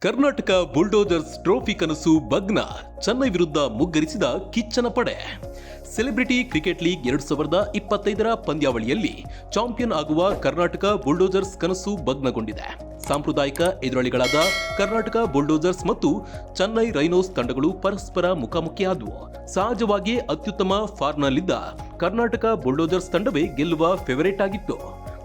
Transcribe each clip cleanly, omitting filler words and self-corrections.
Karnataka ಬುಲ್ಡೋಜರ್ಸ್ trophy ಕನಸು ಭಗ್ನ. ಚೆನ್ನೈ ವಿರುದ್ಧ ಮುಗ್ಗರಿಸಿದ ಕಿಚ್ಚನ ಪಡೆ. ಸೆಲೆಬ್ರಿಟಿ ಕ್ರಿಕೆಟ್ ಲೀಗ್ 2025ರ ಪಂದ್ಯಾವಳಿಯಲ್ಲಿ ಚಾಂಪಿಯನ್ ಆಗುವ ಕರ್ನಾಟಕ ಬುಲ್ಡೋಜರ್ಸ್ ಕನಸು ಭಗ್ನಗೊಂಡಿದೆ. ಸಾಂಪ್ರದಾಯಿಕ ಎದುರಾಳಿಗಳಾದ ಕರ್ನಾಟಕ ಬುಲ್ಡೋಜರ್ಸ್ ಮತ್ತು ಚೆನ್ನೈ ರೈನೋಸ್ ತಂಡಗಳು ಪರಸ್ಪರ ಮುಖಾಮುಖಿಯಾದವು. ಸಹಜವಾಗಿ ಅತ್ಯುತ್ತಮ ಫಾರ್ಮ್ನಲ್ಲಿದ್ದ ಕರ್ನಾಟಕ ಬುಲ್ಡೋಜರ್ಸ್ ತಂಡವೇ ಗೆಲ್ಲುವ ಫೇವರೇಟ್ ಆಗಿತ್ತು.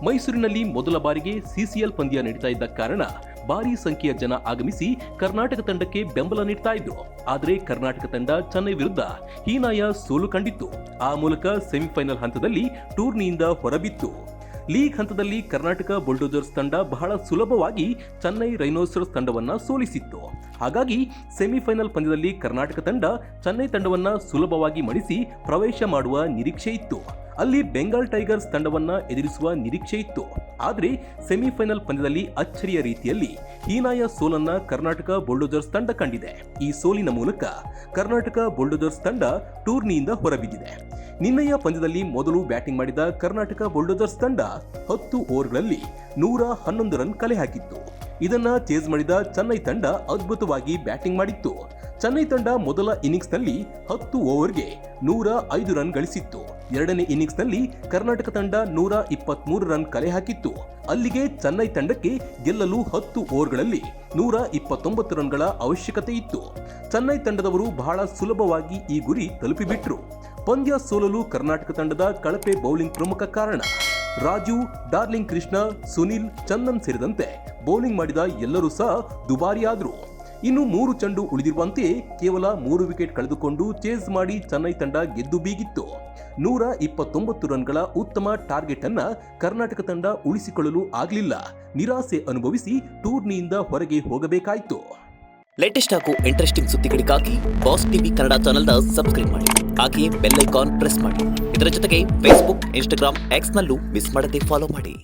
ಮೈಸೂರಿನಲ್ಲಿ ಮೊದಲ ಬಾರಿಗೆ ಸಿಸಿಎಲ್ ಪಂದ್ಯ ನಡೀತಾ ಇದ್ದ ಕಾರಣ ಭಾರೀ ಸಂಖ್ಯೆಯ ಜನ ಆಗಮಿಸಿ ಕರ್ನಾಟಕ ತಂಡಕ್ಕೆ ಬೆಂಬಲ ನೀಡ್ತಾ ಇದ್ರು. ಆದರೆ ಕರ್ನಾಟಕ ತಂಡ ಚೆನ್ನೈ ವಿರುದ್ಧ ಹೀನಾಯ ಸೋಲು ಕಂಡಿತ್ತು. ಆ ಮೂಲಕ ಸೆಮಿಫೈನಲ್ ಹಂತದಲ್ಲಿ ಟೂರ್ನಿಯಿಂದ ಹೊರಬಿತ್ತು. ಲೀಗ್ ಹಂತದಲ್ಲಿ ಕರ್ನಾಟಕ ಬುಲ್ಡೋಜರ್ಸ್ ತಂಡ ಬಹಳ ಸುಲಭವಾಗಿ ಚೆನ್ನೈ ರೈನೋಸರ್ಸ್ ತಂಡವನ್ನ ಸೋಲಿಸಿತ್ತು. ಹಾಗಾಗಿ ಸೆಮಿಫೈನಲ್ ಪಂದ್ಯದಲ್ಲಿ ಕರ್ನಾಟಕ ತಂಡ ಚೆನ್ನೈ ತಂಡವನ್ನ ಸುಲಭವಾಗಿ ಮಣಿಸಿ ಪ್ರವೇಶ ಮಾಡುವ ನಿರೀಕ್ಷೆ ಇತ್ತು. ಅಲ್ಲಿ ಬೆಂಗಾಲ್ ಟೈಗರ್ಸ್ ತಂಡವನ್ನ ಎದುರಿಸುವ ನಿರೀಕ್ಷೆ ಇತ್ತು. ಆದರೆ ಸೆಮಿಫೈನಲ್ ಪಂದ್ಯದಲ್ಲಿ ಅಚ್ಚರಿಯ ರೀತಿಯಲ್ಲಿ ಹೀನಾಯ ಸೋಲನ್ನ ಕರ್ನಾಟಕ ಬುಲ್ಡೋಜರ್ಸ್ ತಂಡ ಕಂಡಿದೆ. ಈ ಸೋಲಿನ ಮೂಲಕ ಕರ್ನಾಟಕ ಬುಲ್ಡೋಜರ್ಸ್ ತಂಡ ಟೂರ್ನಿಯಿಂದ ಹೊರಬಿದ್ದಿದೆ. ನಿನ್ನೆಯ ಪಂದ್ಯದಲ್ಲಿ ಮೊದಲು ಬ್ಯಾಟಿಂಗ್ ಮಾಡಿದ ಕರ್ನಾಟಕ ಬುಲ್ಡೋಜರ್ಸ್ ತಂಡ 10 ಓವರ್ಗಳಲ್ಲಿ 111 ರನ್ ಕಲೆ ಹಾಕಿತ್ತು. ಇದನ್ನ ಚೇಸ್ ಮಾಡಿದ ಚೆನ್ನೈ ತಂಡ ಅದ್ಭುತವಾಗಿ ಬ್ಯಾಟಿಂಗ್ ಮಾಡಿತ್ತು. ಚೆನ್ನೈ ತಂಡ ಮೊದಲ ಇನ್ನಿಂಗ್ಸ್ನಲ್ಲಿ 10 ಓವರ್ಗೆ 105 ರನ್ ಗಳಿಸಿತ್ತು. ಎರಡನೇ ಇನ್ನಿಂಗ್ಸ್ನಲ್ಲಿ ಕರ್ನಾಟಕ ತಂಡ 123 ರನ್ ಕಲೆ ಹಾಕಿತ್ತು. ಅಲ್ಲಿಗೆ ಚೆನ್ನೈ ತಂಡಕ್ಕೆ ಗೆಲ್ಲಲು 10 ಓವರ್ಗಳಲ್ಲಿ 129 ರನ್ಗಳ ಅವಶ್ಯಕತೆ ಇತ್ತು. ಚೆನ್ನೈ ತಂಡದವರು ಬಹಳ ಸುಲಭವಾಗಿ ಈ ಗುರಿ ತಲುಪಿಬಿಟ್ರು. ಪಂದ್ಯ ಸೋಲಲು ಕರ್ನಾಟಕ ತಂಡದ ಕಳಪೆ ಬೌಲಿಂಗ್ ಪ್ರಮುಖ ಕಾರಣ. ರಾಜು, ಡಾರ್ಲಿಂಗ್ ಕೃಷ್ಣ, ಸುನಿಲ್, ಚಂದನ್ ಸೇರಿದಂತೆ ಬೌಲಿಂಗ್ ಮಾಡಿದ ಎಲ್ಲರೂ ಸಹ ದುಬಾರಿಯಾದರು. ಇನ್ನು 3 ಚೆಂಡು ಉಳಿದಿರುವಂತೆಯೇ ಕೇವಲ 3 ವಿಕೆಟ್ ಕಳೆದುಕೊಂಡು ಚೇಸ್ ಮಾಡಿ ಚೆನ್ನೈ ತಂಡ ಗೆದ್ದು ಬೀಗಿತ್ತು. 129 ರನ್ಗಳ ಉತ್ತಮ ಟಾರ್ಗೆಟ್ ಅನ್ನ ಕರ್ನಾಟಕ ತಂಡ ಉಳಿಸಿಕೊಳ್ಳಲು ಆಗಲಿಲ್ಲ. ನಿರಾಸೆ ಅನುಭವಿಸಿ ಟೂರ್ನಿಯಿಂದ ಹೊರಗೆ ಹೋಗಬೇಕಾಯಿತು. ಲೇಟೆಸ್ಟ್ ಹಾಗೂ ಇಂಟ್ರೆಸ್ಟಿಂಗ್ ಸುದ್ದಿಗಳಿಗಾಗಿ ಬಾಸ್ ಟಿವಿ ಕನ್ನಡ ಚಾನೆಲ್ನ ಸಬ್ಸ್ಕ್ರೈಬ್ ಮಾಡಿ. ಹಾಗೆಯೇ ಬೆಲ್ ಐಕಾನ್ ಪ್ರೆಸ್ ಮಾಡಿ. ಇದರ ಜೊತೆಗೆ ಫೇಸ್ಬುಕ್, ಇನ್ಸ್ಟಾಗ್ರಾಮ್, ಎಕ್ಸ್ ನಲ್ಲೂ ಮಿಸ್ ಮಾಡದೆ ಫಾಲೋ ಮಾಡಿ.